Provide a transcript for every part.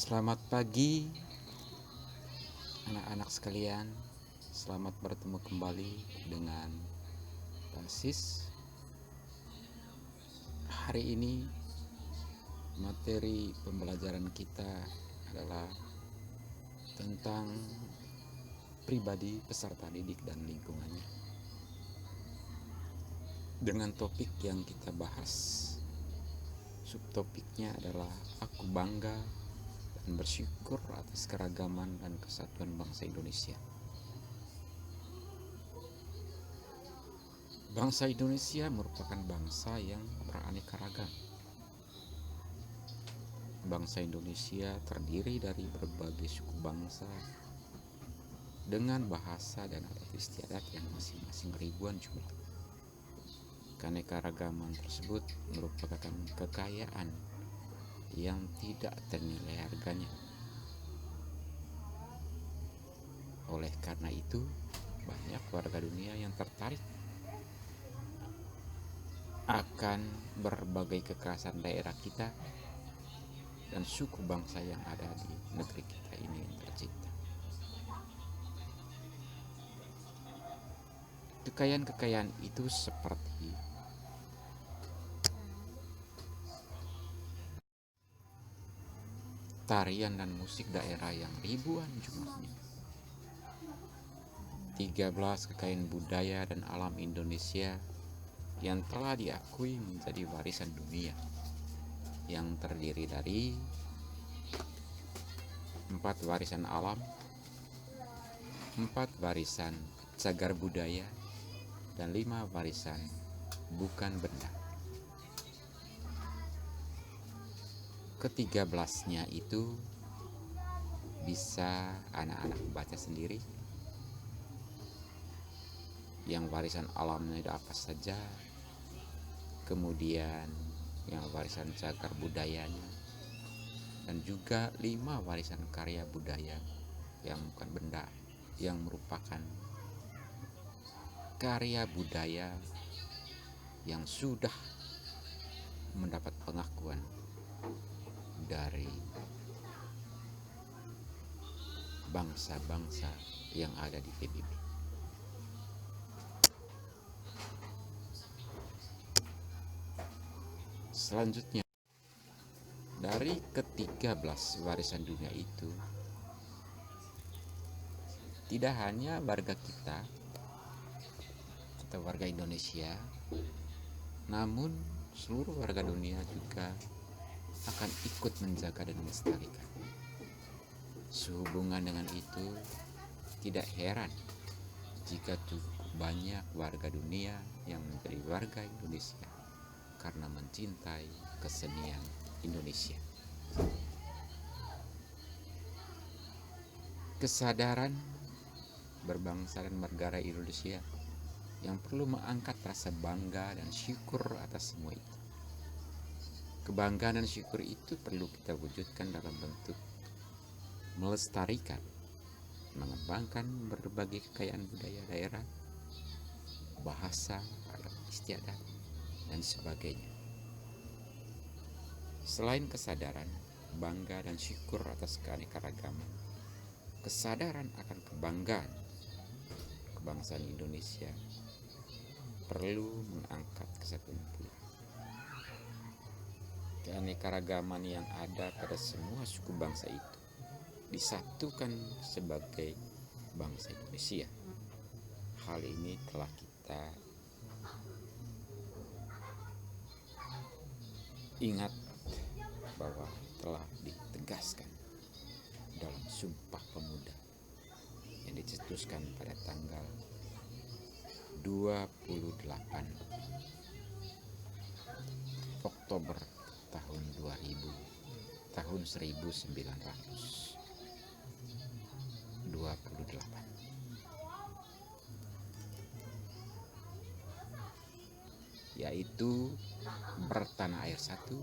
Selamat pagi anak-anak sekalian. Selamat bertemu kembali dengan Basis. Hari ini materi pembelajaran kita adalah tentang pribadi peserta didik dan lingkungannya. Dengan topik yang kita bahas, subtopiknya adalah aku bangga dan bersyukur atas keragaman dan kesatuan bangsa Indonesia. Bangsa Indonesia merupakan bangsa yang beraneka ragam. Bangsa Indonesia terdiri dari berbagai suku bangsa dengan bahasa dan adat istiadat yang masing-masing ribuan jumlah. Keanekaragaman tersebut merupakan kekayaan yang tidak ternilai harganya. Oleh karena itu, banyak warga dunia yang tertarik akan berbagai kekerasan daerah kita dan suku bangsa yang ada di negeri kita ini yang tercipta. Kekayaan-kekayaan itu seperti tarian dan musik daerah yang ribuan jumlahnya, 13 kekayaan budaya dan alam Indonesia yang telah diakui menjadi warisan dunia, yang terdiri dari 4 warisan alam, 4 warisan cagar budaya, dan 5 warisan bukan benda. Ke-13-nya itu bisa anak-anak baca sendiri. Yang warisan alamnya itu apa saja, kemudian yang warisan cagar budayanya, dan juga 5 warisan karya budaya yang bukan benda, yang merupakan karya budaya yang sudah mendapat pengakuan dari bangsa-bangsa yang ada di PBB. Selanjutnya, dari ke-13 warisan dunia itu, tidak hanya warga kita atau warga Indonesia, namun seluruh warga dunia juga akan ikut menjaga dan melestarikan. Sehubungan dengan itu, tidak heran jika cukup banyak warga dunia yang menjadi warga Indonesia karena mencintai kesenian Indonesia. Kesadaran berbangsa dan bernegara Indonesia yang perlu mengangkat rasa bangga dan syukur atas semua itu. Kebanggaan dan syukur itu perlu kita wujudkan dalam bentuk melestarikan, mengembangkan berbagai kekayaan budaya daerah, bahasa, adat istiadat, dan sebagainya. Selain kesadaran, bangga dan syukur atas keanekaragaman, kesadaran akan kebanggaan kebangsaan Indonesia perlu mengangkat kesatuan pula. Keanekaragaman yang ada pada semua suku bangsa itu disatukan sebagai bangsa Indonesia. Hal ini telah kita ingat bahwa telah ditegaskan dalam Sumpah Pemuda yang dicetuskan pada tanggal 28 Oktober tahun 1928, yaitu bertanah air satu,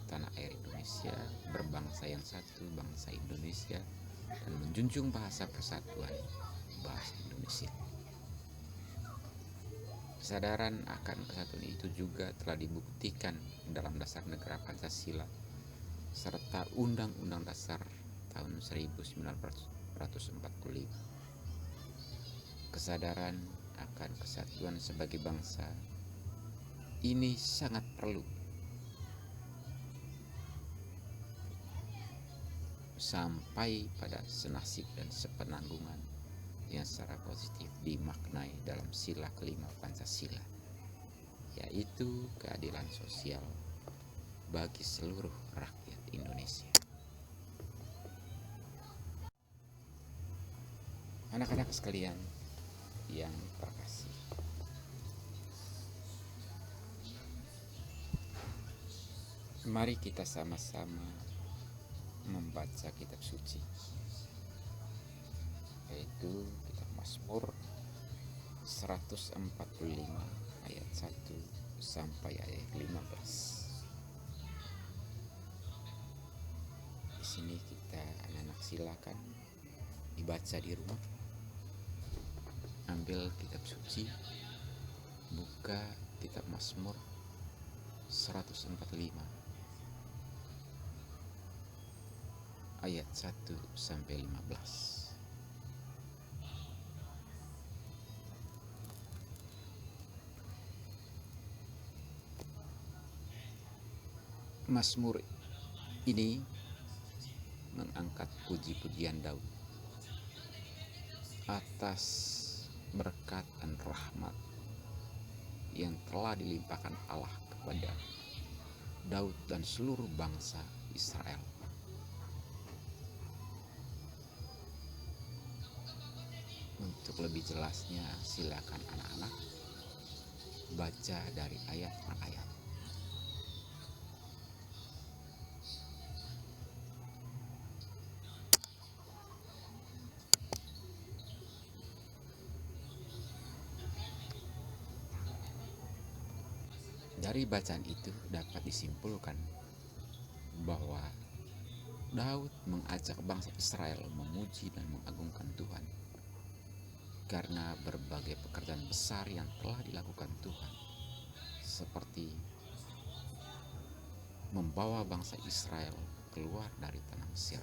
tanah air Indonesia, berbangsa yang satu, bangsa Indonesia, dan menjunjung bahasa persatuan, bahasa Indonesia. Kesadaran akan kesatuan itu juga telah dibuktikan dalam Dasar Negara Pancasila serta Undang-Undang Dasar tahun 1945. Kesadaran akan kesatuan sebagai bangsa ini sangat perlu sampai pada senasib dan sepenanggungan yang secara positif dimaknai dalam sila kelima Pancasila, yaitu keadilan sosial bagi seluruh rakyat Indonesia. Anak-anak sekalian yang terkasih, mari kita sama-sama membaca kitab suci, yaitu kitab Mazmur 145 ayat 1 sampai ayat 15. Di sini kita anak-anak silakan dibaca di rumah. Ambil kitab suci, buka kitab Mazmur 145 ayat 1 sampai 15. Mazmur ini mengangkat puji-pujian Daud atas berkat dan rahmat yang telah dilimpahkan Allah kepada Daud dan seluruh bangsa Israel. Untuk lebih jelasnya, silakan anak-anak baca dari ayat per ayat. Dari bacaan itu dapat disimpulkan bahwa Daud mengajak bangsa Israel memuji dan mengagungkan Tuhan karena berbagai pekerjaan besar yang telah dilakukan Tuhan, seperti membawa bangsa Israel keluar dari tanah Mesir,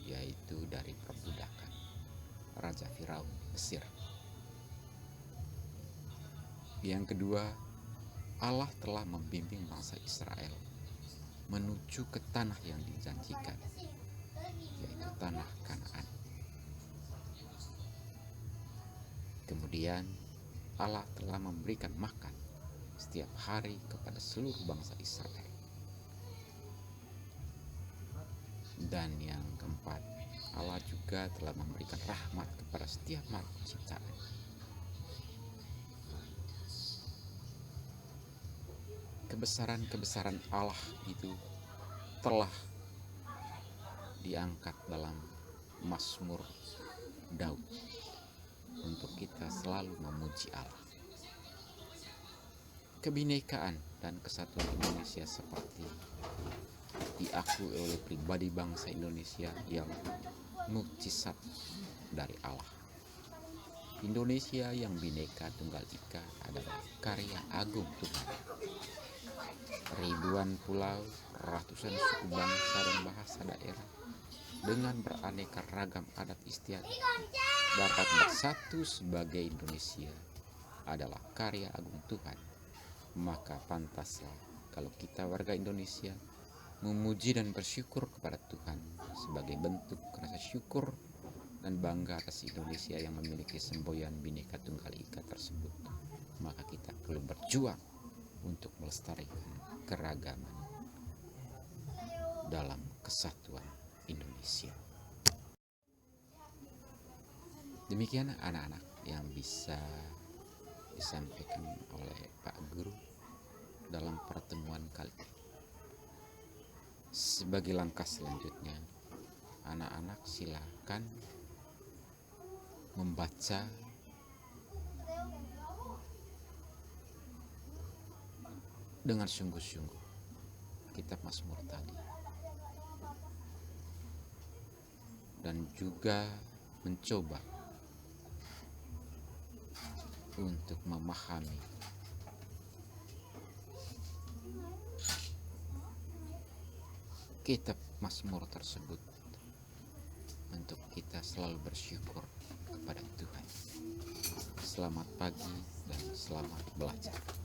yaitu dari perbudakan Raja Firaun Mesir. Yang kedua, Allah telah membimbing bangsa Israel menuju ke tanah yang dijanjikan, yaitu tanah Kanaan. Kemudian Allah telah memberikan makan setiap hari kepada seluruh bangsa Israel. Dan yang keempat, Allah juga telah memberikan rahmat kepada setiap makhluk ciptaan. Kebesaran-kebesaran Allah itu telah diangkat dalam Mazmur Daud untuk kita selalu memuji Allah. Kebinekaan dan kesatuan Indonesia seperti diakui oleh pribadi bangsa Indonesia yang mukjizat dari Allah. Indonesia yang Bhinneka Tunggal Ika adalah karya agung Tuhan. Ribuan pulau, ratusan suku bangsa dan bahasa daerah dengan beraneka ragam adat istiadat dapat bersatu sebagai Indonesia adalah karya agung Tuhan. Maka pantaslah kalau kita warga Indonesia memuji dan bersyukur kepada Tuhan sebagai bentuk rasa syukur dan bangga atas Indonesia yang memiliki semboyan Bhinneka Tunggal Ika tersebut. Maka kita perlu berjuang untuk melestarikan keragaman dalam kesatuan Indonesia. Demikian anak-anak yang bisa disampaikan oleh Pak Guru dalam pertemuan kali ini. Sebagai langkah selanjutnya, anak-anak silakan membaca dengan sungguh-sungguh kitab Mazmur tadi, dan juga mencoba untuk memahami kitab Mazmur tersebut untuk kita selalu bersyukur kepada Tuhan. Selamat pagi dan selamat belajar.